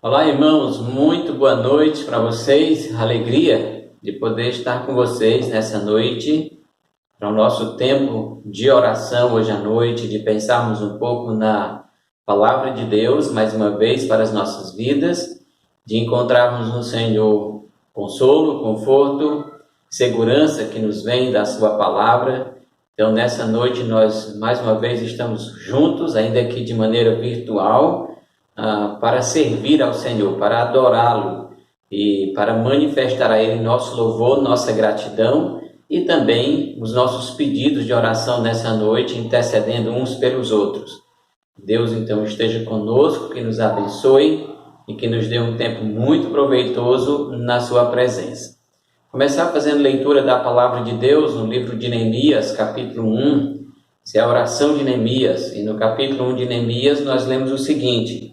Olá, irmãos, muito boa noite para vocês. Alegria de poder estar com vocês nessa noite, para o nosso tempo de oração hoje à noite, de pensarmos um pouco na palavra de Deus, mais uma vez, para as nossas vidas, de encontrarmos no Senhor consolo, conforto, segurança que nos vem da sua palavra. Então, nessa noite, nós mais uma vez estamos juntos, ainda que de maneira virtual, para servir ao Senhor, para adorá-lo e para manifestar a Ele nosso louvor, nossa gratidão e também os nossos pedidos de oração nessa noite, intercedendo uns pelos outros. Deus, então, esteja conosco, que nos abençoe e que nos dê um tempo muito proveitoso na sua presença. Começar fazendo leitura da palavra de Deus no livro de Neemias, capítulo 1, essa é a oração de Neemias, e no capítulo 1 de Neemias nós lemos o seguinte: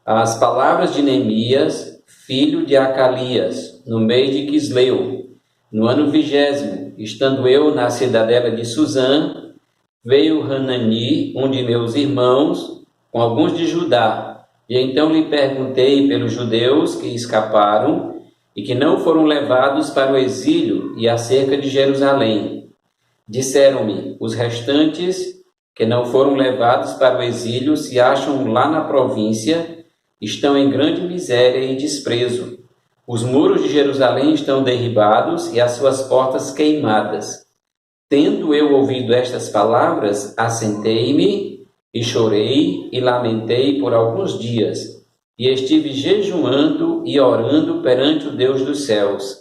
as palavras de Neemias, filho de Acalias, no mês de Quisleu, no ano 20º, estando eu na cidadela de Suzã, veio Hanani, um de meus irmãos, com alguns de Judá, e então lhe perguntei pelos judeus que escaparam e que não foram levados para o exílio e acerca de Jerusalém. Disseram-me, os restantes que não foram levados para o exílio se acham lá na província, estão em grande miséria e desprezo. Os muros de Jerusalém estão derribados e as suas portas queimadas. Tendo eu ouvido estas palavras, assentei-me e chorei e lamentei por alguns dias, e estive jejuando e orando perante o Deus dos céus.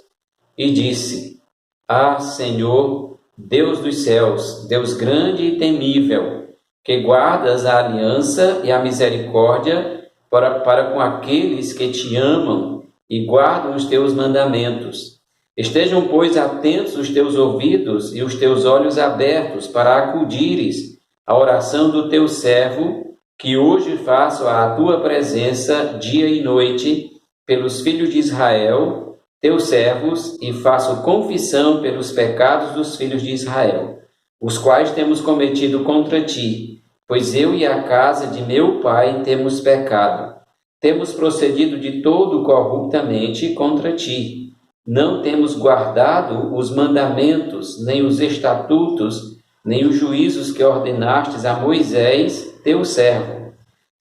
E disse: Ah, Senhor, Deus dos céus, Deus grande e temível, que guardas a aliança e a misericórdia para com aqueles que te amam e guardam os teus mandamentos. Estejam, pois, atentos os teus ouvidos e os teus olhos abertos para acudires à oração do teu servo, que hoje faço à tua presença dia e noite pelos filhos de Israel, teus servos, e faço confissão pelos pecados dos filhos de Israel, os quais temos cometido contra ti, pois eu e a casa de meu pai temos pecado. Temos procedido de todo corruptamente contra ti. Não temos guardado os mandamentos, nem os estatutos, nem os juízos que ordenastes a Moisés, teu servo.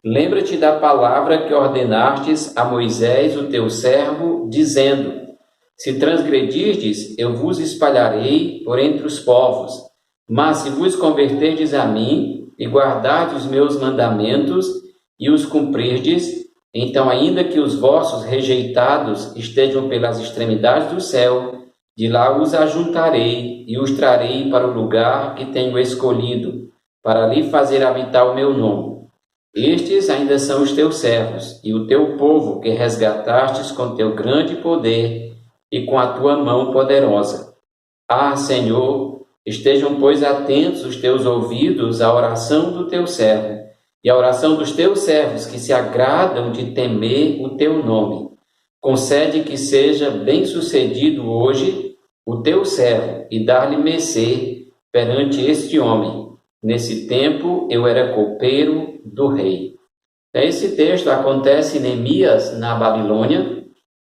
Lembra-te da palavra que ordenastes a Moisés, o teu servo, dizendo: se transgredirdes, eu vos espalharei por entre os povos. Mas se vos converterdes a mim, e guardardes os meus mandamentos, e os cumprirdes, então, ainda que os vossos rejeitados estejam pelas extremidades do céu, de lá os ajuntarei, e os trarei para o lugar que tenho escolhido, para ali fazer habitar o meu nome. Estes ainda são os teus servos, e o teu povo que resgatastes com teu grande poder, e com a tua mão poderosa. Ah, Senhor, estejam, pois, atentos os teus ouvidos à oração do teu servo e à oração dos teus servos que se agradam de temer o teu nome. Concede que seja bem-sucedido hoje o teu servo e dar-lhe mercê perante este homem. Nesse tempo eu era copeiro do rei. Esse texto acontece em Neemias, na Babilônia,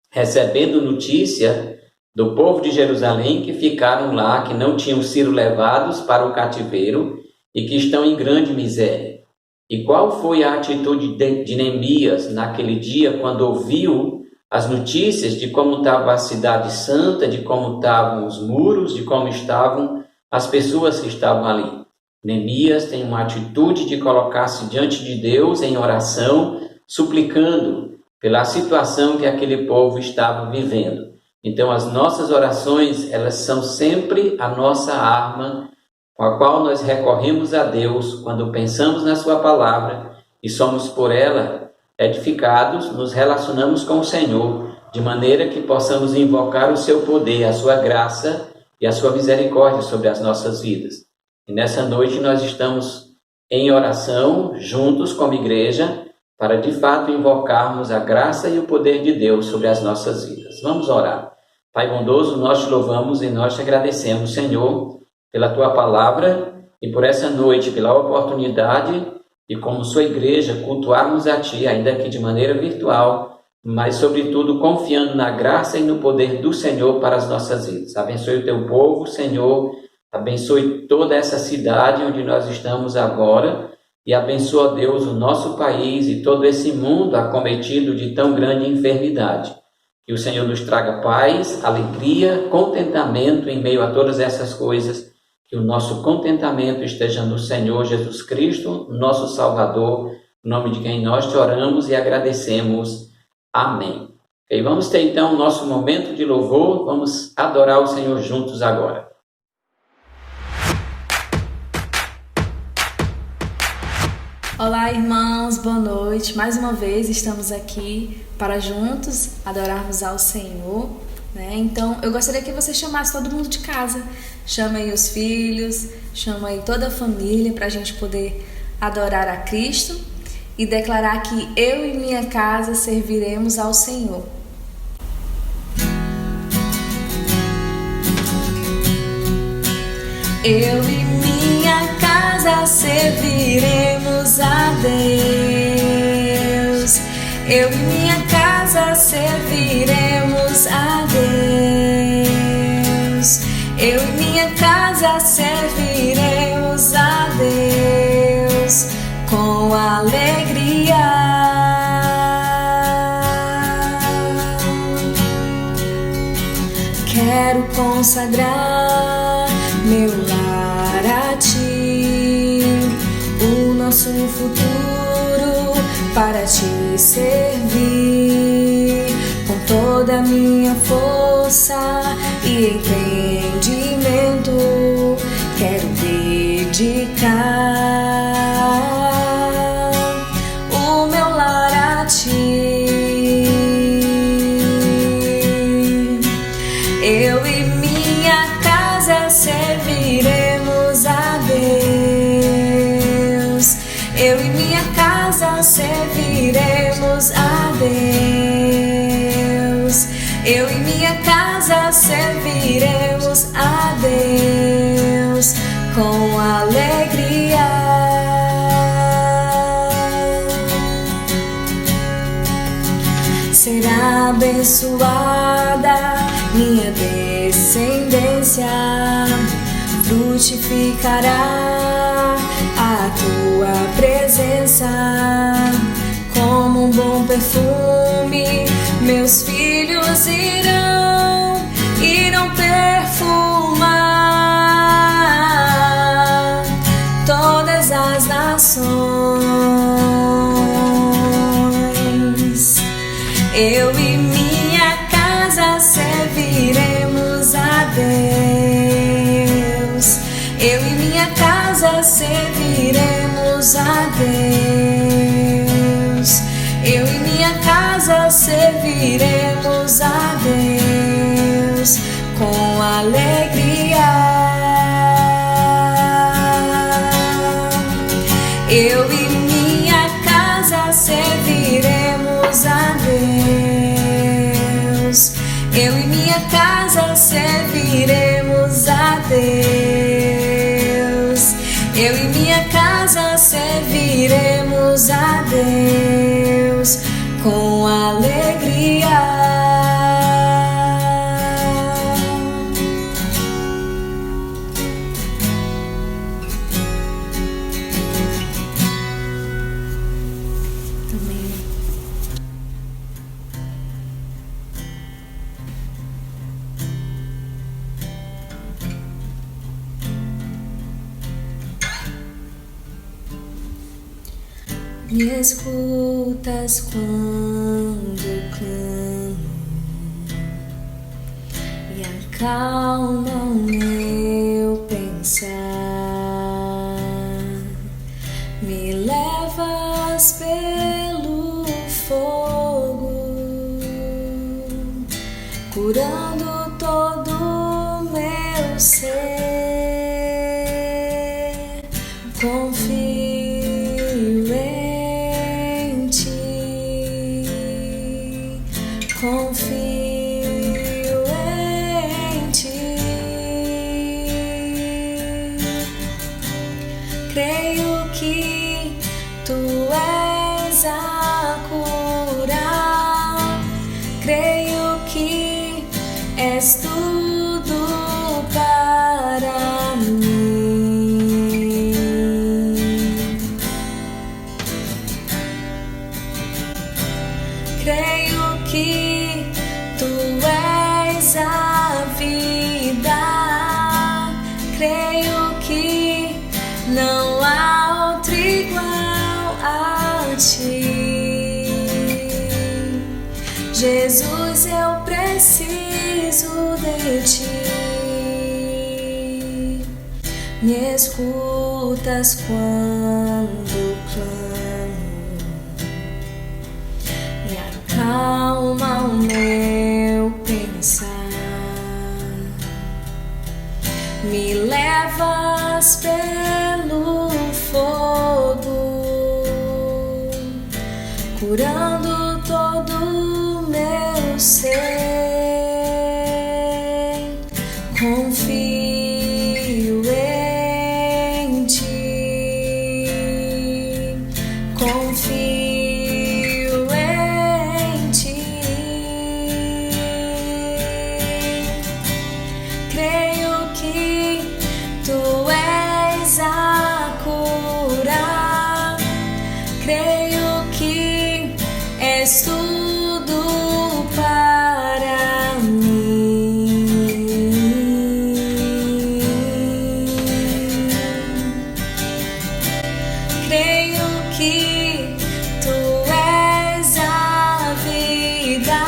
recebendo notícia do povo de Jerusalém que ficaram lá, que não tinham sido levados para o cativeiro e que estão em grande miséria. E qual foi a atitude de Neemias naquele dia, quando ouviu as notícias de como estava a cidade santa, de como estavam os muros, de como estavam as pessoas que estavam ali? Neemias tem uma atitude de colocar-se diante de Deus em oração, suplicando pela situação que aquele povo estava vivendo. Então, as nossas orações, elas são sempre a nossa arma com a qual nós recorremos a Deus quando pensamos na sua palavra e somos por ela edificados, nos relacionamos com o Senhor, de maneira que possamos invocar o seu poder, a sua graça e a sua misericórdia sobre as nossas vidas. E nessa noite nós estamos em oração, juntos como igreja, para de fato invocarmos a graça e o poder de Deus sobre as nossas vidas. Vamos orar. Pai bondoso, nós te louvamos e nós te agradecemos, Senhor, pela tua palavra e por essa noite, pela oportunidade e como sua igreja cultuarmos a Ti, ainda que de maneira virtual, mas sobretudo confiando na graça e no poder do Senhor para as nossas vidas. Abençoe o Teu povo, Senhor, abençoe toda essa cidade onde nós estamos agora e abençoa, Deus, o nosso país e todo esse mundo acometido de tão grande enfermidade. Que o Senhor nos traga paz, alegria, contentamento em meio a todas essas coisas. Que o nosso contentamento esteja no Senhor Jesus Cristo, nosso Salvador, em nome de quem nós te oramos e agradecemos. Amém. E vamos ter então o nosso momento de louvor, vamos adorar o Senhor juntos agora. Olá, irmãos, boa noite. Mais uma vez estamos aqui para juntos adorarmos ao Senhor, né? Então, eu gostaria que você chamasse todo mundo de casa. Chama aí os filhos, chama aí toda a família para a gente poder adorar a Cristo e declarar que eu e minha casa serviremos ao Senhor. Eu e minha casa serviremos a Deus. Eu e minha casa serviremos a Deus. Eu e minha casa serviremos a Deus com alegria. Quero consagrar meu lar a Ti, o nosso futuro para Te servir, com toda a minha força e entendimento, quero dedicar o meu lar a Ti. Eu e minha casa serviremos a Deus. Eu e minha casa serviremos a Deus. Eu e minha casa serviremos a Deus com alegria. Será abençoada minha descendência, frutificará a Tua presença como um bom perfume. Meus filhos irão perfumar todas as nações. Eu e minha casa serviremos a Deus. Eu e minha casa serviremos a Deus. Eu e minha casa serviremos a Deus com alegria. Eu e minha casa serviremos a Deus. Eu e minha casa serviremos a Deus. Eu e minha casa serviremos a Deus com alegria. Me escutas quando clamo e acalma o meu pensar. Me levas pelo fogo, curando todo o meu ser. Confio confio em Ti. Creio que és tudo para mim. Creio que tu és a vida. Creio que não há outro igual a ti. Jesus, eu preciso de ti. Me escutas quando clamo, me acalma o meu pensar, me levas pelo fogo, curando todo o meu ser. Confio em ti, confio em ti. Creio que tu és a cura. Creio que és tudo para mim. Creio que tu és a vida.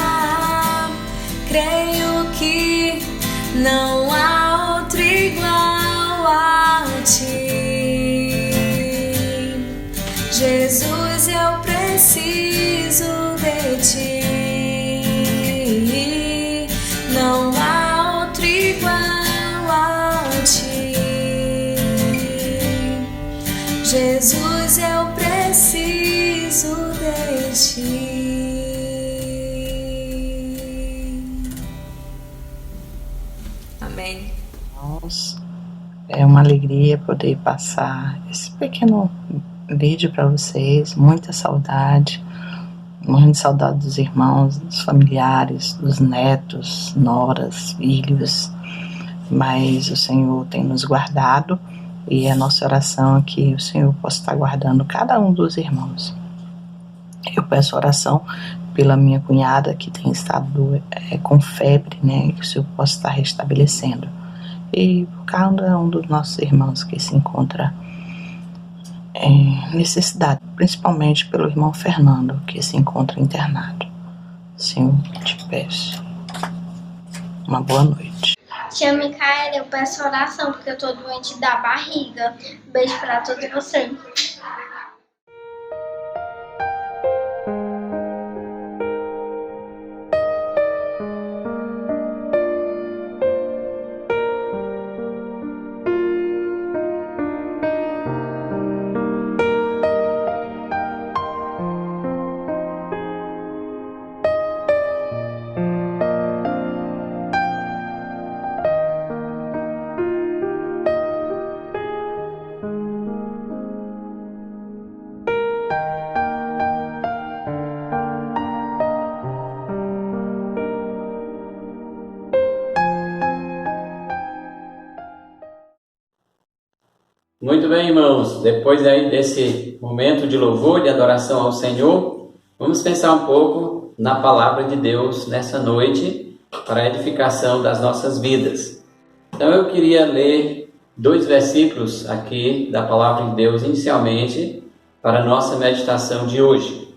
Creio que não há outro igual a ti. Jesus, eu preciso de ti. Não há outro igual a ti. Jesus, eu preciso de ti. Amém. Irmãos, é uma alegria poder passar esse pequeno vídeo para vocês. Muita saudade, morrendo de saudade dos irmãos, dos familiares, dos netos, noras, filhos, mas o Senhor tem nos guardado e a nossa oração é que o Senhor possa estar guardando cada um dos irmãos. Eu peço oração pela minha cunhada que tem estado com febre, né, que o Senhor possa estar restabelecendo, e por cada um dos nossos irmãos que se encontra em necessidade, principalmente pelo irmão Fernando, que se encontra internado. Senhor, te peço uma boa noite. Tia Micaela, eu peço oração porque eu tô doente da barriga. Beijo pra todos vocês. Muito bem, irmãos, depois aí desse momento de louvor, de adoração ao Senhor, vamos pensar um pouco na palavra de Deus nessa noite para a edificação das nossas vidas. Então eu queria ler 2 versículos aqui da palavra de Deus inicialmente para a nossa meditação de hoje.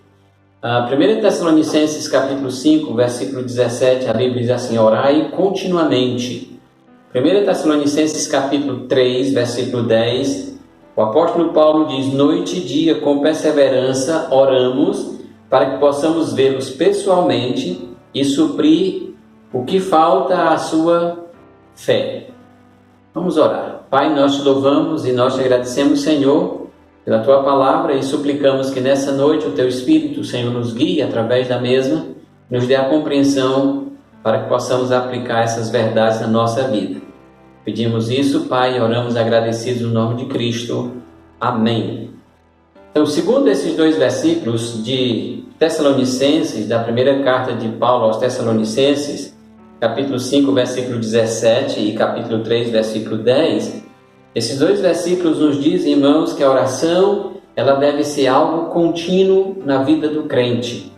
1 Tessalonicenses capítulo 5, versículo 17, a Bíblia diz assim: orai continuamente. 1 Tessalonicenses capítulo 3, versículo 10, o apóstolo Paulo diz: noite e dia com perseverança oramos para que possamos vê-los pessoalmente e suprir o que falta à sua fé. Vamos orar. Pai, nós te louvamos e nós te agradecemos, Senhor, pela tua palavra e suplicamos que nessa noite o teu Espírito, Senhor, nos guie através da mesma, nos dê a compreensão para que possamos aplicar essas verdades na nossa vida. Pedimos isso, Pai, e oramos agradecidos no nome de Cristo. Amém. Então, segundo esses 2 versículos de Tessalonicenses, da primeira carta de Paulo aos Tessalonicenses, capítulo 5, versículo 17 e capítulo 3, versículo 10, esses dois versículos nos dizem, irmãos, que a oração ela deve ser algo contínuo na vida do crente.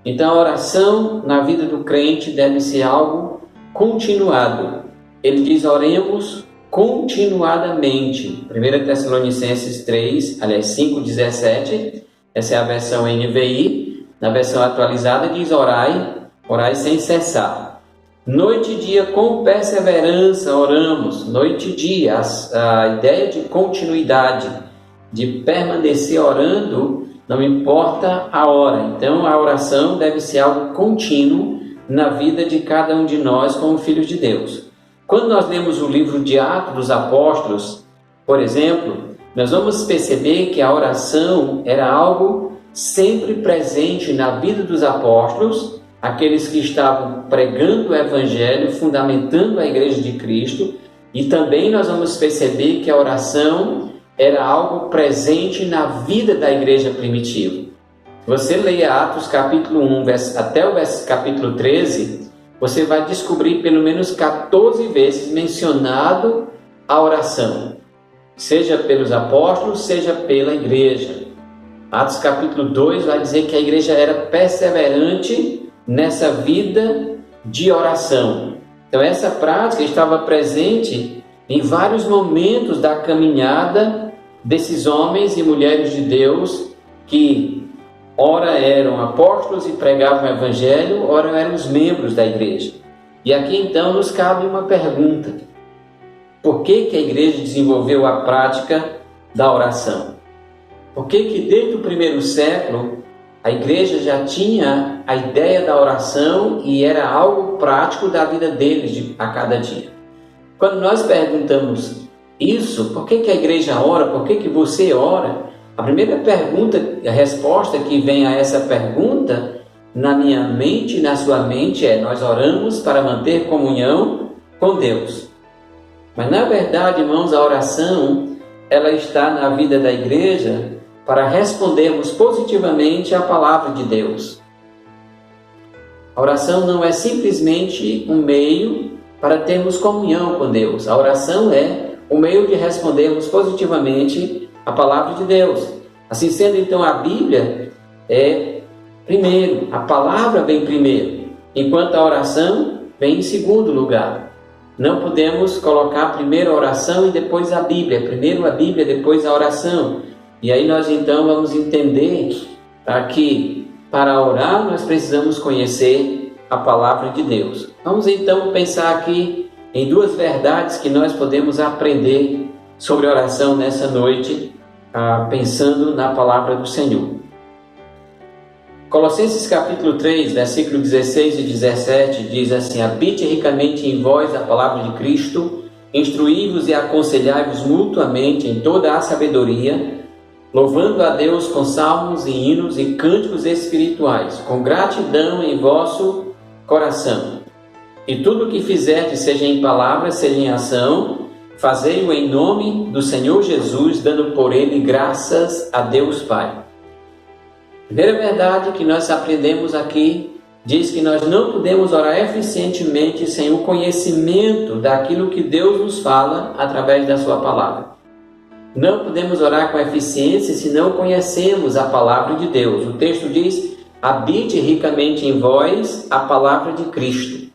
Então a oração na vida do crente deve ser algo continuado. Ele diz, oremos continuadamente. 1 Tessalonicenses 5:17, essa é a versão NVI. Na versão atualizada diz, orai sem cessar. Noite e dia com perseverança oramos. Noite e dia, a ideia de continuidade, de permanecer orando, não importa a hora. Então a oração deve ser algo contínuo na vida de cada um de nós como filhos de Deus. Quando nós lemos o livro de Atos dos Apóstolos, por exemplo, nós vamos perceber que a oração era algo sempre presente na vida dos apóstolos, aqueles que estavam pregando o Evangelho, fundamentando a Igreja de Cristo, e também nós vamos perceber que a oração era algo presente na vida da igreja primitiva. Se você ler Atos capítulo 1 até o capítulo 13, você vai descobrir pelo menos 14 vezes mencionado a oração, seja pelos apóstolos, seja pela igreja. Atos capítulo 2 vai dizer que a igreja era perseverante nessa vida de oração. Então essa prática estava presente em vários momentos da caminhada desses homens e mulheres de Deus que ora eram apóstolos e pregavam o Evangelho, ora eram os membros da igreja. E aqui então nos cabe uma pergunta: por que a igreja desenvolveu a prática da oração? Por que desde o primeiro século a igreja já tinha a ideia da oração e era algo prático da vida deles a cada dia? Quando nós perguntamos isso, por que a igreja ora, por que você ora? A primeira pergunta, a resposta que vem a essa pergunta, na minha mente e na sua mente, é: nós oramos para manter comunhão com Deus. Mas na verdade, irmãos, a oração, ela está na vida da igreja para respondermos positivamente à palavra de Deus. A oração não é simplesmente um meio para termos comunhão com Deus. A oração é o meio de respondermos positivamente a palavra de Deus. Assim sendo, então, a Bíblia é primeiro, a palavra vem primeiro, enquanto a oração vem em segundo lugar. Não podemos colocar primeiro a oração e depois a Bíblia. Primeiro a Bíblia, depois a oração. E aí nós então vamos entender que para orar nós precisamos conhecer a palavra de Deus. Vamos então pensar aqui em duas verdades que nós podemos aprender sobre oração nessa noite, pensando na palavra do Senhor. Colossenses capítulo 3, versículo 16 e 17 diz assim: habite ricamente em vós a palavra de Cristo, instruí-vos e aconselhai-vos mutuamente em toda a sabedoria, louvando a Deus com salmos e hinos e cânticos espirituais, com gratidão em vosso coração. E tudo o que fizerdes, seja em palavra, seja em ação, fazei-o em nome do Senhor Jesus, dando por ele graças a Deus Pai. A primeira verdade que nós aprendemos aqui diz que nós não podemos orar eficientemente sem o conhecimento daquilo que Deus nos fala através da sua palavra. Não podemos orar com eficiência se não conhecemos a palavra de Deus. O texto diz: habite ricamente em vós a palavra de Cristo.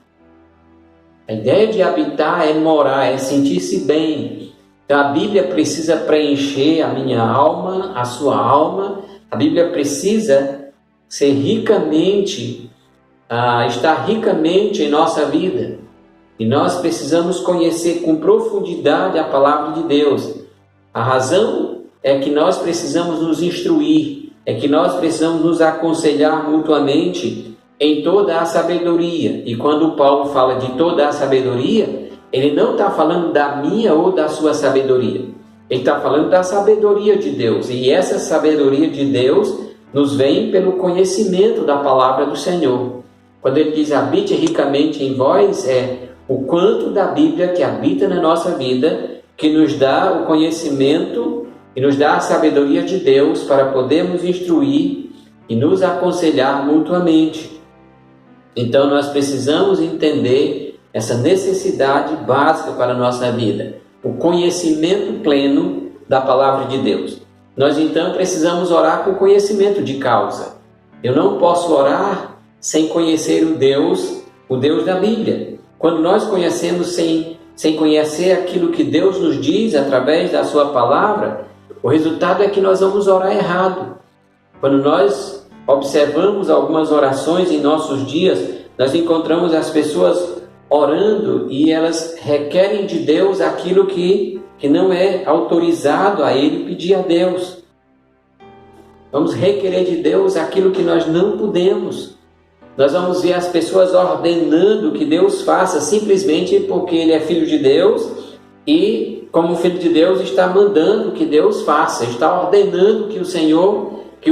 A ideia de habitar é morar, é sentir-se bem. Então a Bíblia precisa preencher a minha alma, a sua alma. A Bíblia precisa ser ricamente, estar ricamente em nossa vida. E nós precisamos conhecer com profundidade a palavra de Deus. A razão é que nós precisamos nos instruir, é que nós precisamos nos aconselhar mutuamente em toda a sabedoria. E quando Paulo fala de toda a sabedoria, ele não está falando da minha ou da sua sabedoria. Ele está falando da sabedoria de Deus. E essa sabedoria de Deus nos vem pelo conhecimento da palavra do Senhor. Quando ele diz habite ricamente em vós, é o quanto da Bíblia que habita na nossa vida, que nos dá o conhecimento e nos dá a sabedoria de Deus para podermos instruir e nos aconselhar mutuamente. Então nós precisamos entender essa necessidade básica para a nossa vida, o conhecimento pleno da palavra de Deus. Nós então precisamos orar com conhecimento de causa. Eu não posso orar sem conhecer o Deus da Bíblia. Quando nós conhecemos sem conhecer aquilo que Deus nos diz através da sua palavra, o resultado é que nós vamos orar errado. Quando nós observamos algumas orações em nossos dias, nós encontramos as pessoas orando e elas requerem de Deus aquilo que não é autorizado a Ele pedir a Deus. Vamos requerer de Deus aquilo que nós não podemos. Nós vamos ver as pessoas ordenando que Deus faça simplesmente porque Ele é Filho de Deus e, como Filho de Deus, está mandando que Deus faça, está ordenando que o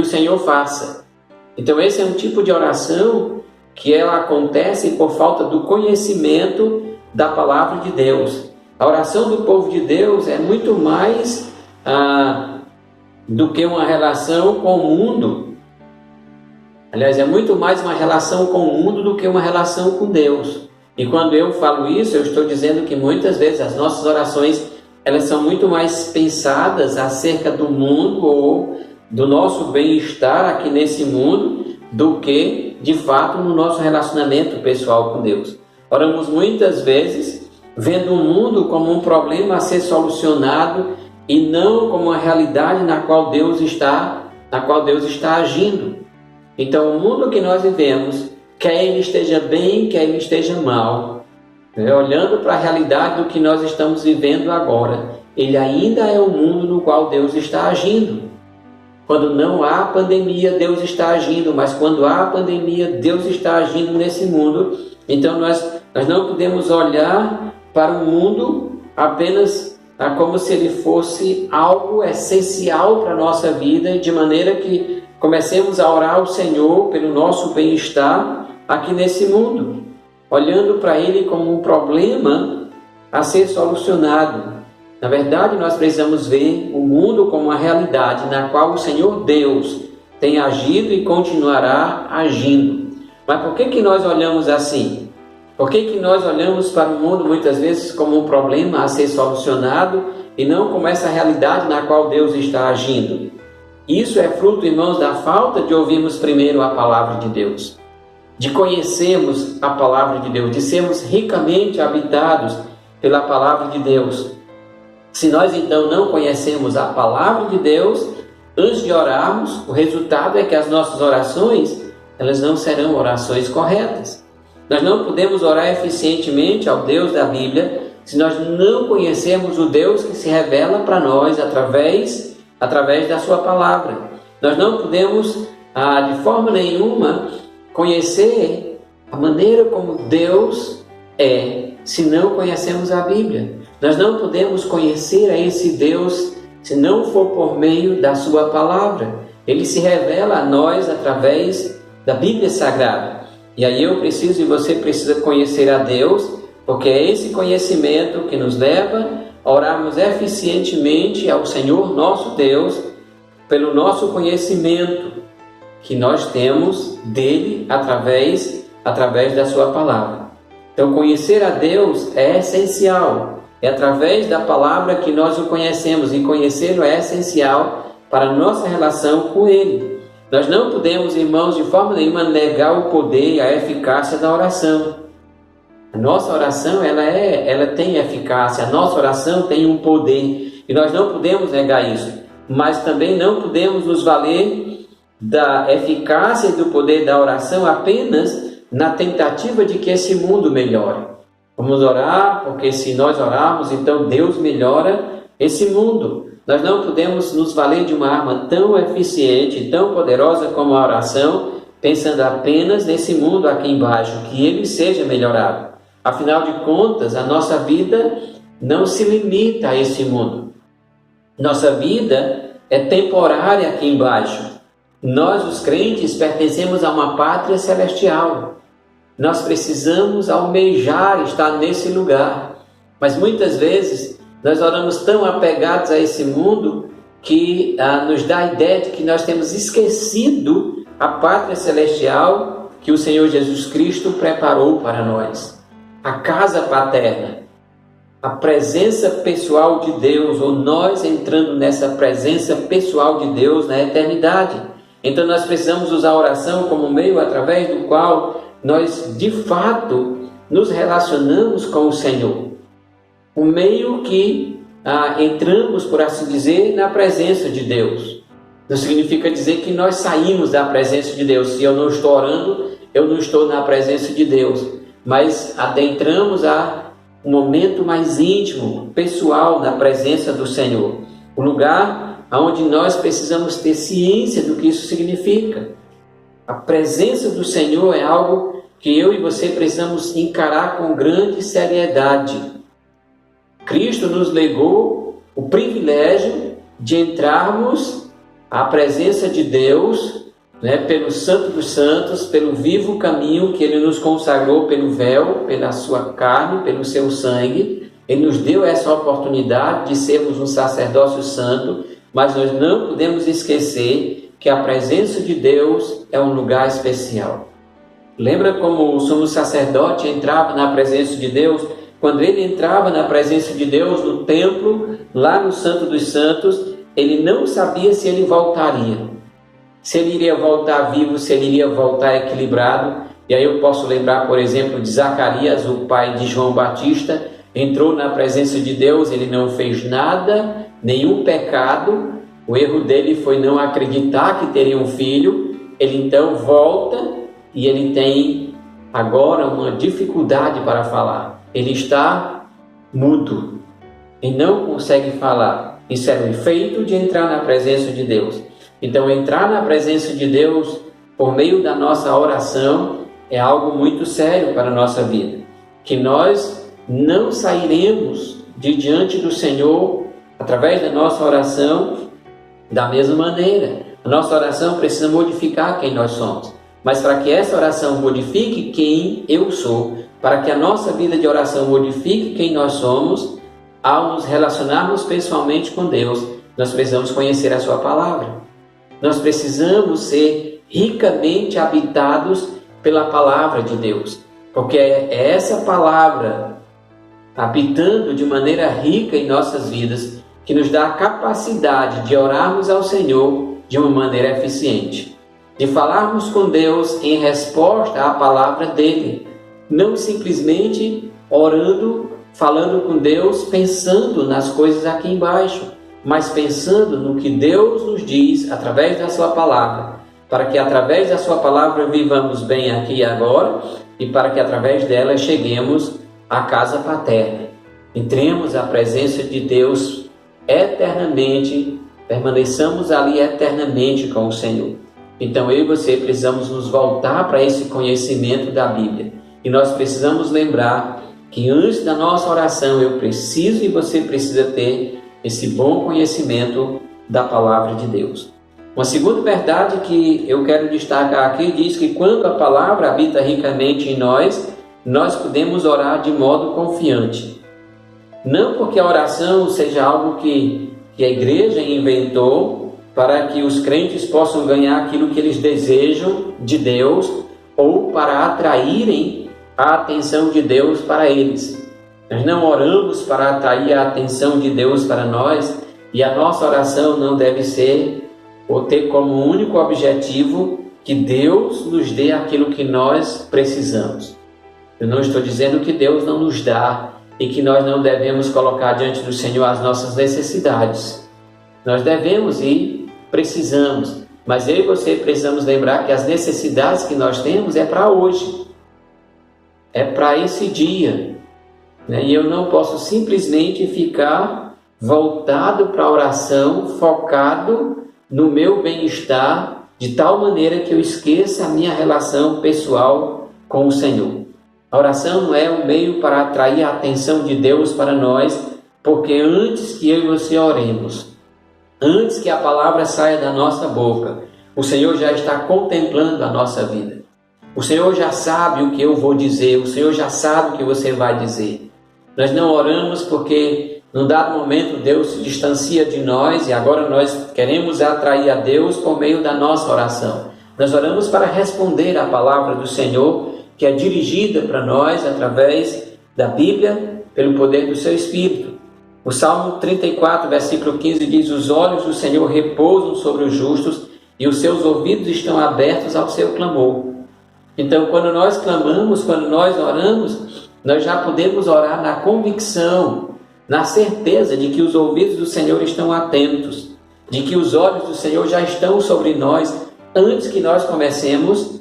Senhor faça. Então esse é um tipo de oração que ela acontece por falta do conhecimento da palavra de Deus. A oração do povo de Deus é muito mais do que uma relação com o mundo. Aliás, é muito mais uma relação com o mundo do que uma relação com Deus. E quando eu falo isso, eu estou dizendo que muitas vezes as nossas orações elas são muito mais pensadas acerca do mundo ou do nosso bem-estar aqui nesse mundo do que, de fato, no nosso relacionamento pessoal com Deus. Oramos muitas vezes vendo o mundo como um problema a ser solucionado e não como uma realidade na qual Deus está agindo. Então, o mundo que nós vivemos, quer ele esteja bem, quer ele esteja mal, olhando para a realidade do que nós estamos vivendo agora, ele ainda é o mundo no qual Deus está agindo. Quando não há pandemia, Deus está agindo, mas quando há pandemia, Deus está agindo nesse mundo. Então, nós não podemos olhar para o mundo apenas como se ele fosse algo essencial para a nossa vida, de maneira que comecemos a orar ao Senhor pelo nosso bem-estar aqui nesse mundo, olhando para Ele como um problema a ser solucionado. Na verdade, nós precisamos ver o mundo como uma realidade na qual o Senhor Deus tem agido e continuará agindo. Mas por que nós olhamos assim? Por que nós olhamos para o mundo muitas vezes como um problema a ser solucionado e não como essa realidade na qual Deus está agindo? Isso é fruto, irmãos, da falta de ouvirmos primeiro a palavra de Deus, de conhecermos a palavra de Deus, de sermos ricamente habitados pela palavra de Deus. Se nós então não conhecemos a palavra de Deus, antes de orarmos, o resultado é que as nossas orações, elas não serão orações corretas. Nós não podemos orar eficientemente ao Deus da Bíblia se nós não conhecermos o Deus que se revela para nós através da sua palavra. Nós não podemos, de forma nenhuma, conhecer a maneira como Deus é, se não conhecemos a Bíblia. Nós não podemos conhecer a esse Deus se não for por meio da sua palavra. Ele se revela a nós através da Bíblia Sagrada. E aí eu preciso e você precisa conhecer a Deus, porque é esse conhecimento que nos leva a orarmos eficientemente ao Senhor nosso Deus, pelo nosso conhecimento que nós temos dele através da sua palavra. Então, conhecer a Deus é essencial. É através da palavra que nós o conhecemos, e conhecê-lo é essencial para a nossa relação com Ele. Nós não podemos, irmãos, de forma nenhuma negar o poder e a eficácia da oração. A nossa oração ela tem eficácia, a nossa oração tem um poder, e nós não podemos negar isso. Mas também não podemos nos valer da eficácia e do poder da oração apenas na tentativa de que esse mundo melhore. Vamos orar, porque se nós orarmos, então Deus melhora esse mundo. Nós não podemos nos valer de uma arma tão eficiente, tão poderosa como a oração, pensando apenas nesse mundo aqui embaixo, que ele seja melhorado. Afinal de contas, a nossa vida não se limita a esse mundo. Nossa vida é temporária aqui embaixo. Nós, os crentes, pertencemos a uma pátria celestial. Nós precisamos almejar estar nesse lugar. Mas muitas vezes nós oramos tão apegados a esse mundo que nos dá a ideia de que nós temos esquecido a pátria celestial que o Senhor Jesus Cristo preparou para nós. A casa paterna, a presença pessoal de Deus, ou nós entrando nessa presença pessoal de Deus na eternidade. Então nós precisamos usar a oração como meio através do qual nós de fato nos relacionamos com o Senhor. O meio que entramos, por assim dizer, na presença de Deus. Não significa dizer que nós saímos da presença de Deus. Se eu não estou orando, eu não estou na presença de Deus. Mas adentramos a um momento mais íntimo, pessoal, na presença do Senhor. O lugar onde nós precisamos ter ciência do que isso significa. A presença do Senhor é algo que eu e você precisamos encarar com grande seriedade. Cristo nos legou o privilégio de entrarmos à presença de Deus, pelo Santo dos Santos, pelo vivo caminho que Ele nos consagrou pelo véu, pela sua carne, pelo seu sangue. Ele nos deu essa oportunidade de sermos um sacerdócio santo, mas nós não podemos esquecer que a presença de Deus é um lugar especial. Lembra como o sumo sacerdote entrava na presença de Deus? Quando ele entrava na presença de Deus no templo, lá no Santo dos Santos, ele não sabia se ele voltaria. Se ele iria voltar vivo, se ele iria voltar equilibrado. E aí eu posso lembrar, por exemplo, de Zacarias, o pai de João Batista, entrou na presença de Deus, ele não fez nada, nenhum pecado. O erro dele foi não acreditar que teria um filho. Ele então volta e ele tem agora uma dificuldade para falar. Ele está mudo e não consegue falar. Isso é o efeito de entrar na presença de Deus. Então, entrar na presença de Deus por meio da nossa oração é algo muito sério para a nossa vida. Que nós não sairemos de diante do Senhor através da nossa oração da mesma maneira. A nossa oração precisa modificar quem nós somos. Mas para que essa oração modifique quem eu sou, para que a nossa vida de oração modifique quem nós somos, ao nos relacionarmos pessoalmente com Deus, nós precisamos conhecer a sua palavra. Nós precisamos ser ricamente habitados pela palavra de Deus, porque é essa palavra habitando de maneira rica em nossas vidas que nos dá a capacidade de orarmos ao Senhor de uma maneira eficiente, de falarmos com Deus em resposta à palavra dele, não simplesmente orando, falando com Deus, pensando nas coisas aqui embaixo, mas pensando no que Deus nos diz através da sua palavra, para que através da sua palavra vivamos bem aqui e agora e para que através dela cheguemos à casa paterna. Entremos à presença de Deus eternamente, permaneçamos ali eternamente com o Senhor. Então eu e você precisamos nos voltar para esse conhecimento da Bíblia. E nós precisamos lembrar que antes da nossa oração eu preciso e você precisa ter esse bom conhecimento da palavra de Deus. Uma segunda verdade que eu quero destacar aqui diz que quando a palavra habita ricamente em nós, nós podemos orar de modo confiante. Não porque a oração seja algo que a igreja inventou para que os crentes possam ganhar aquilo que eles desejam de Deus ou para atraírem a atenção de Deus para eles. Nós não oramos para atrair a atenção de Deus para nós e a nossa oração não deve ser ou ter como único objetivo que Deus nos dê aquilo que nós precisamos. Eu não estou dizendo que Deus não nos dá e que nós não devemos colocar diante do Senhor as nossas necessidades. Nós devemos e precisamos, mas eu e você precisamos lembrar que as necessidades que nós temos é para hoje, é para esse dia, E eu não posso simplesmente ficar voltado para a oração, focado no meu bem-estar, de tal maneira que eu esqueça a minha relação pessoal com o Senhor. A oração não é um meio para atrair a atenção de Deus para nós, porque antes que eu e você oremos, antes que a palavra saia da nossa boca, o Senhor já está contemplando a nossa vida. O Senhor já sabe o que eu vou dizer, o Senhor já sabe o que você vai dizer. Nós não oramos porque num dado momento Deus se distancia de nós e agora nós queremos atrair a Deus por meio da nossa oração. Nós oramos para responder à palavra do Senhor, que é dirigida para nós através da Bíblia, pelo poder do seu Espírito. O Salmo 34, versículo 15 diz: os olhos do Senhor repousam sobre os justos e os seus ouvidos estão abertos ao seu clamor. Então, quando nós clamamos, quando nós oramos, nós já podemos orar na convicção, na certeza de que os ouvidos do Senhor estão atentos, de que os olhos do Senhor já estão sobre nós antes que nós comecemos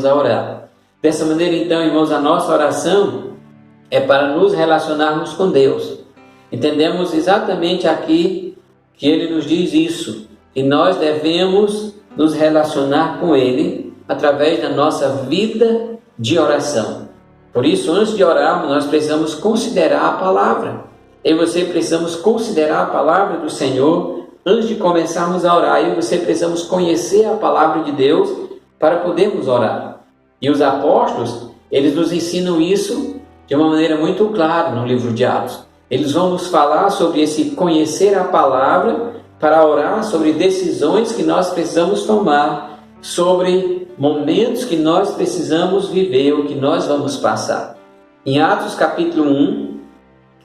a orar. Dessa maneira, então, irmãos, a nossa oração é para nos relacionarmos com Deus. Entendemos exatamente aqui que Ele nos diz isso, que nós devemos nos relacionar com Ele através da nossa vida de oração. Por isso, antes de orarmos, nós precisamos considerar a palavra. Eu e você precisamos considerar a palavra do Senhor antes de começarmos a orar. Eu e você precisamos conhecer a palavra de Deus para podermos orar. E os apóstolos, eles nos ensinam isso de uma maneira muito clara no livro de Atos. Eles vão nos falar sobre esse conhecer a palavra para orar sobre decisões que nós precisamos tomar, sobre momentos que nós precisamos viver, ou que nós vamos passar. Em Atos capítulo 1,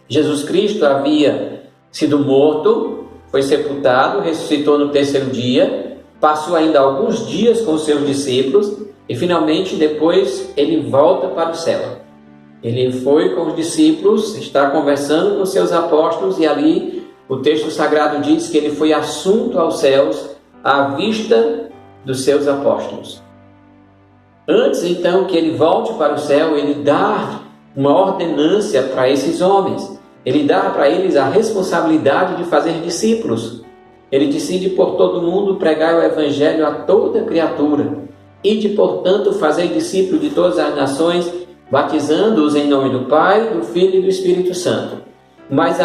Jesus Cristo havia sido morto, foi sepultado, ressuscitou no terceiro dia, passou ainda alguns dias com os seus discípulos e finalmente depois ele volta para o céu. Ele foi com os discípulos, está conversando com seus apóstolos e ali o texto sagrado diz que ele foi assunto aos céus à vista dos seus apóstolos. Antes então que ele volte para o céu, ele dá uma ordenância para esses homens. Ele dá para eles a responsabilidade de fazer discípulos. Ele decide por todo mundo pregar o evangelho a toda criatura e de, portanto, fazer discípulos de todas as nações, batizando-os em nome do Pai, do Filho e do Espírito Santo. Mas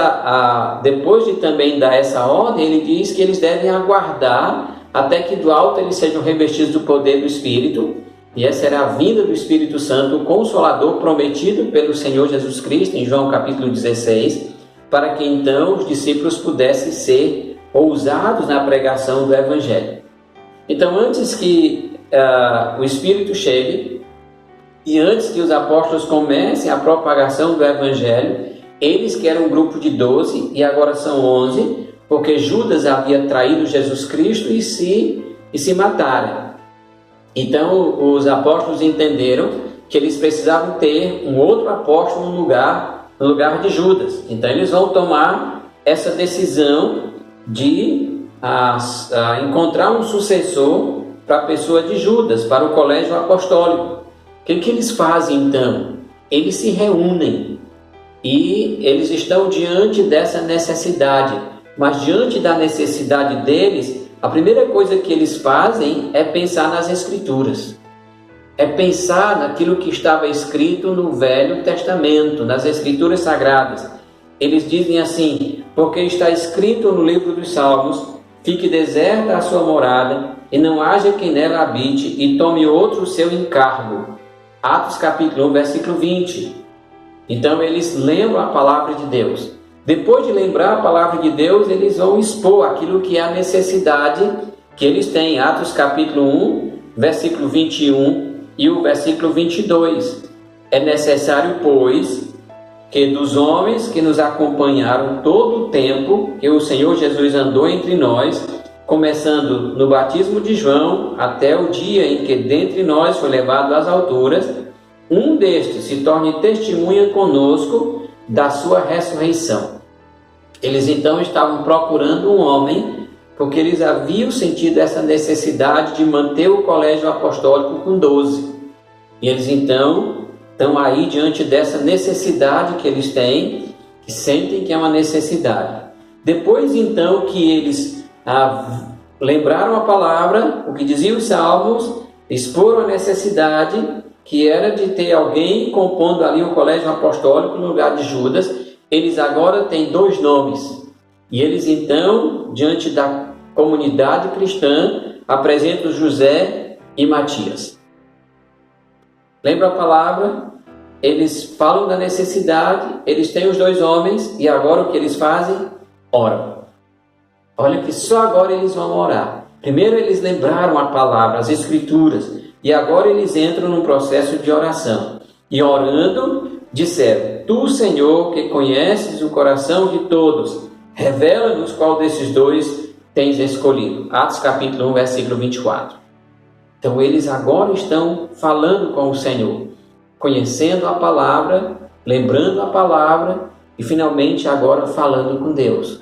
depois de também dar essa ordem, ele diz que eles devem aguardar até que do alto eles sejam revestidos do poder do Espírito, e essa era a vinda do Espírito Santo, o Consolador prometido pelo Senhor Jesus Cristo, em João capítulo 16, para que então os discípulos pudessem ser ousados na pregação do Evangelho. Então, antes que o Espírito chegue, e antes que os apóstolos comecem a propagação do Evangelho, eles que eram um grupo de 12 e agora são 11, porque Judas havia traído Jesus Cristo e se mataram. Então os apóstolos entenderam que eles precisavam ter um outro apóstolo no lugar de Judas. Então eles vão tomar essa decisão de encontrar um sucessor para a pessoa de Judas, para o colégio apostólico. O que eles fazem então? Eles se reúnem e eles estão diante dessa necessidade. Mas diante da necessidade deles, a primeira coisa que eles fazem é pensar nas Escrituras. É pensar naquilo que estava escrito no Velho Testamento, nas Escrituras Sagradas. Eles dizem assim: porque está escrito no livro dos Salmos, fique deserta a sua morada, e não haja quem nela habite, e tome outro o seu encargo. Atos capítulo 1, versículo 20. Então eles lembram a palavra de Deus. Depois de lembrar a palavra de Deus, eles vão expor aquilo que é a necessidade que eles têm. Atos capítulo 1, versículo 21 e o versículo 22. É necessário, pois, que dos homens que nos acompanharam todo o tempo que o Senhor Jesus andou entre nós, começando no batismo de João até o dia em que dentre nós foi levado às alturas, um destes se torne testemunha conosco da sua ressurreição. Eles então estavam procurando um homem, porque eles haviam sentido essa necessidade de manter o colégio apostólico com 12. E eles então estão aí diante dessa necessidade que eles têm, que sentem que é uma necessidade. Depois então que eles lembraram a palavra, o que diziam os salmos, exporam a necessidade, que era de ter alguém compondo ali o colégio apostólico no lugar de Judas, eles agora têm 2 nomes. E eles então, diante da comunidade cristã, apresentam José e Matias. Lembra a palavra? Eles falam da necessidade, eles têm os 2 homens, e agora o que eles fazem? Oram. Olha que só agora eles vão orar. Primeiro eles lembraram a palavra, as escrituras, e agora eles entram num processo de oração. E orando, disseram: Tu, Senhor, que conheces o coração de todos, revela-nos qual desses dois tens escolhido. Atos capítulo 1, versículo 24. Então eles agora estão falando com o Senhor, conhecendo a palavra, lembrando a palavra e finalmente agora falando com Deus.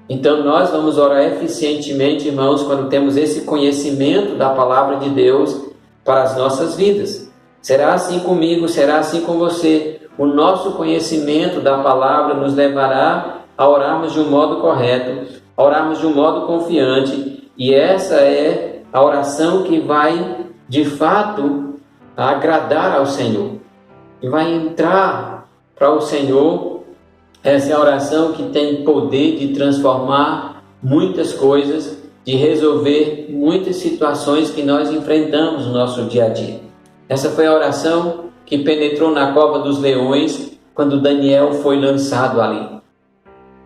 Então nós vamos orar eficientemente, irmãos, quando temos esse conhecimento da palavra de Deus para as nossas vidas. Será assim comigo, será assim com você. O nosso conhecimento da palavra nos levará a orarmos de um modo correto, a orarmos de um modo confiante, e essa é a oração que vai, de fato, agradar ao Senhor. E vai entrar para o Senhor. Essa é a oração que tem poder de transformar muitas coisas, de resolver muitas situações que nós enfrentamos no nosso dia a dia. Essa foi a oração que penetrou na cova dos leões quando Daniel foi lançado ali.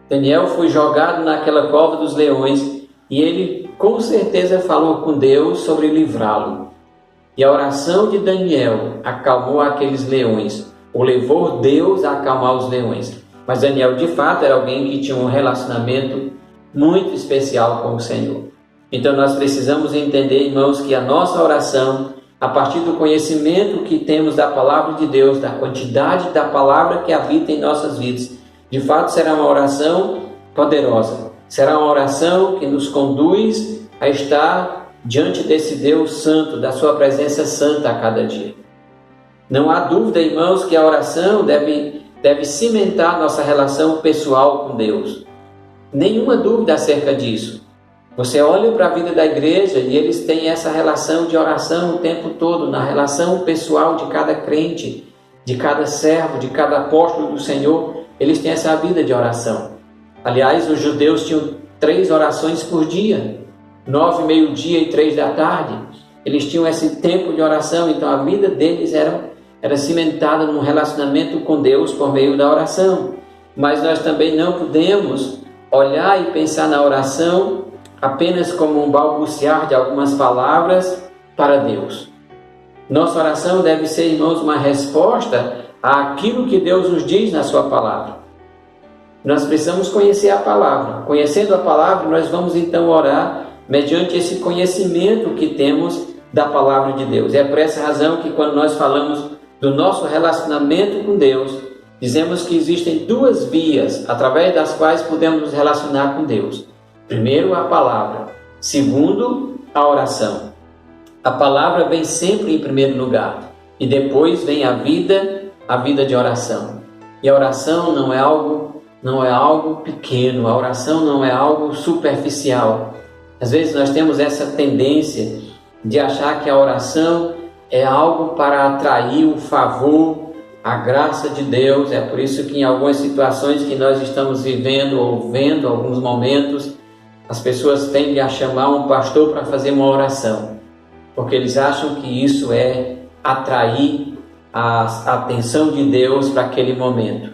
Daniel foi jogado naquela cova dos leões e ele com certeza falou com Deus sobre livrá-lo. E a oração de Daniel acalmou aqueles leões, ou levou Deus a acalmar os leões. Mas Daniel, de fato, era alguém que tinha um relacionamento muito especial com o Senhor. Então nós precisamos entender, irmãos, que a nossa oração, a partir do conhecimento que temos da palavra de Deus, da quantidade da palavra que habita em nossas vidas, de fato será uma oração poderosa. Será uma oração que nos conduz a estar diante desse Deus santo, da sua presença santa a cada dia. Não há dúvida, irmãos, que a oração deve cimentar nossa relação pessoal com Deus. Nenhuma dúvida acerca disso. Você olha para a vida da igreja e eles têm essa relação de oração o tempo todo, na relação pessoal de cada crente, de cada servo, de cada apóstolo do Senhor, eles têm essa vida de oração. Aliás, os judeus tinham 3 orações por dia, 9, meio-dia e 3 da tarde. Eles tinham esse tempo de oração, então a vida deles era cimentada num relacionamento com Deus por meio da oração. Mas nós também não podemos olhar e pensar na oração apenas como um balbuciar de algumas palavras para Deus. Nossa oração deve ser, irmãos, uma resposta àquilo que Deus nos diz na sua palavra. Nós precisamos conhecer a palavra. Conhecendo a palavra, nós vamos então orar mediante esse conhecimento que temos da palavra de Deus. É por essa razão que quando nós falamos do nosso relacionamento com Deus, dizemos que existem 2 vias através das quais podemos nos relacionar com Deus. Primeiro, a palavra. Segundo, a oração. A palavra vem sempre em primeiro lugar e depois vem a vida de oração. E a oração não é algo pequeno, a oração não é algo superficial. Às vezes nós temos essa tendência de achar que a oração é algo para atrair o favor, a graça de Deus. É por isso que em algumas situações que nós estamos vivendo ou vendo alguns momentos, as pessoas tendem a chamar um pastor para fazer uma oração, porque eles acham que isso é atrair a atenção de Deus para aquele momento.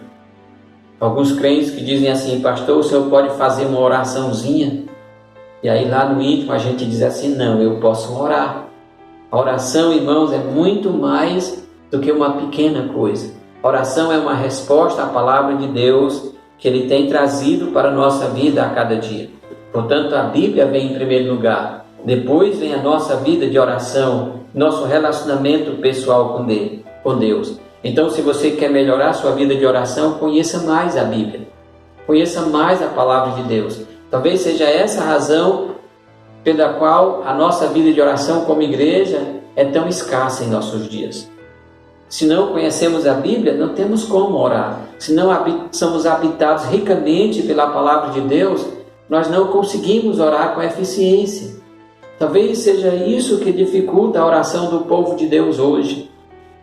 Alguns crentes que dizem assim: pastor, o senhor pode fazer uma oraçãozinha? E aí lá no íntimo a gente diz assim: não, eu posso orar. A oração, irmãos, é muito mais do que uma pequena coisa. A oração é uma resposta à palavra de Deus que Ele tem trazido para a nossa vida a cada dia. Portanto, a Bíblia vem em primeiro lugar. Depois vem a nossa vida de oração, nosso relacionamento pessoal com Deus. Então, se você quer melhorar a sua vida de oração, conheça mais a Bíblia. Conheça mais a palavra de Deus. Talvez seja essa a razão pela qual a nossa vida de oração como igreja é tão escassa em nossos dias. Se não conhecemos a Bíblia, não temos como orar. Se não somos habitados ricamente pela palavra de Deus, nós não conseguimos orar com eficiência. Talvez seja isso que dificulta a oração do povo de Deus hoje,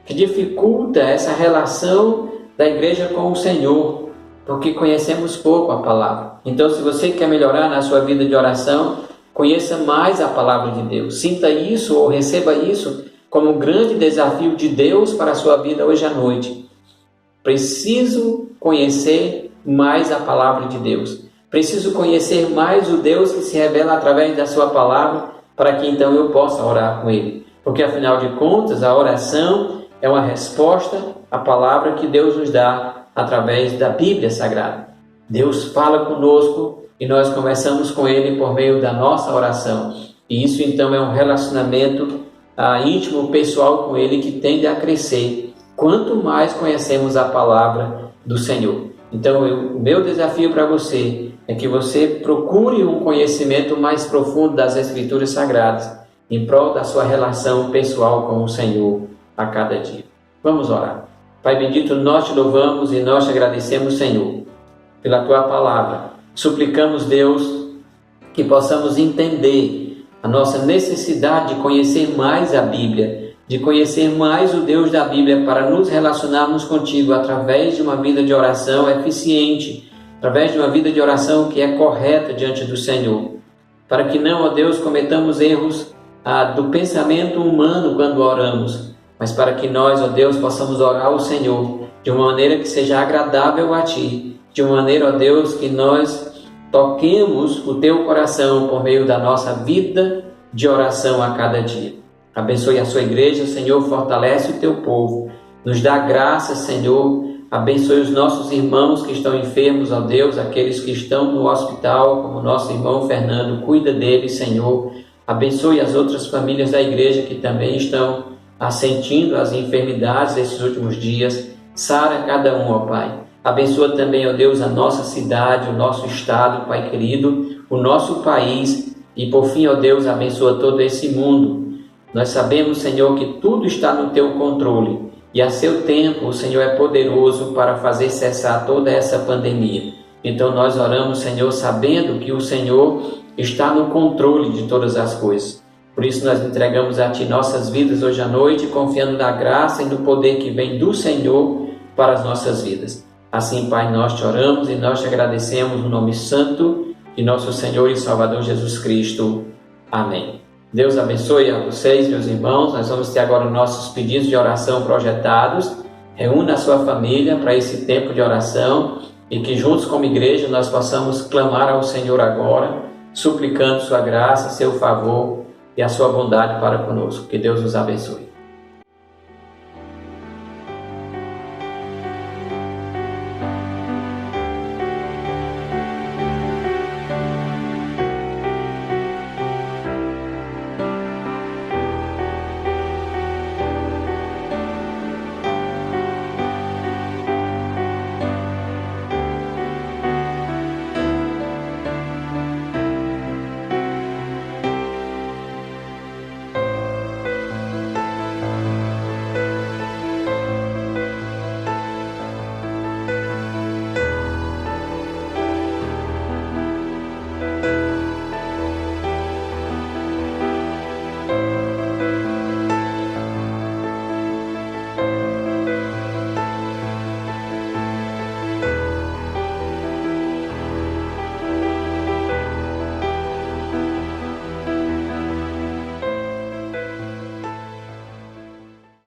que dificulta essa relação da igreja com o Senhor, porque conhecemos pouco a palavra. Então, se você quer melhorar na sua vida de oração, conheça mais a palavra de Deus. Sinta isso ou receba isso como um grande desafio de Deus para a sua vida hoje à noite. Preciso conhecer mais a palavra de Deus. Preciso conhecer mais o Deus que se revela através da sua palavra, para que então eu possa orar com Ele. Porque afinal de contas, a oração é uma resposta à palavra que Deus nos dá através da Bíblia Sagrada. Deus fala conosco e nós conversamos com Ele por meio da nossa oração. E isso então é um relacionamento íntimo, pessoal com Ele que tende a crescer quanto mais conhecemos a palavra do Senhor. Então o meu desafio para você é que você procure um conhecimento mais profundo das Escrituras Sagradas em prol da sua relação pessoal com o Senhor a cada dia. Vamos orar. Pai bendito, nós te louvamos e nós te agradecemos, Senhor, pela tua palavra. Suplicamos, Deus, que possamos entender a nossa necessidade de conhecer mais a Bíblia, de conhecer mais o Deus da Bíblia para nos relacionarmos contigo através de uma vida de oração eficiente, através de uma vida de oração que é correta diante do Senhor. Para que não, ó Deus, cometamos erros do pensamento humano quando oramos, mas para que nós, ó Deus, possamos orar ao Senhor de uma maneira que seja agradável a Ti, de uma maneira, ó Deus, que nós toquemos o Teu coração por meio da nossa vida de oração a cada dia. Abençoe a sua igreja, Senhor, fortalece o Teu povo, nos dá graça, Senhor, abençoe os nossos irmãos que estão enfermos, ó Deus, aqueles que estão no hospital, como nosso irmão Fernando, cuida deles, Senhor. Abençoe as outras famílias da igreja que também estão sentindo as enfermidades desses últimos dias. Sara cada um, ó Pai. Abençoa também, ó Deus, a nossa cidade, o nosso estado, Pai querido, o nosso país. E por fim, ó Deus, abençoa todo esse mundo. Nós sabemos, Senhor, que tudo está no Teu controle. E a seu tempo, o Senhor é poderoso para fazer cessar toda essa pandemia. Então nós oramos, Senhor, sabendo que o Senhor está no controle de todas as coisas. Por isso nós entregamos a Ti nossas vidas hoje à noite, confiando na graça e no poder que vem do Senhor para as nossas vidas. Assim, Pai, nós te oramos e nós te agradecemos no nome santo de nosso Senhor e Salvador Jesus Cristo. Amém. Deus abençoe a vocês, meus irmãos. Nós vamos ter agora nossos pedidos de oração projetados. Reúna a sua família para esse tempo de oração e que juntos como igreja nós possamos clamar ao Senhor agora, suplicando sua graça, seu favor e a sua bondade para conosco. Que Deus nos abençoe.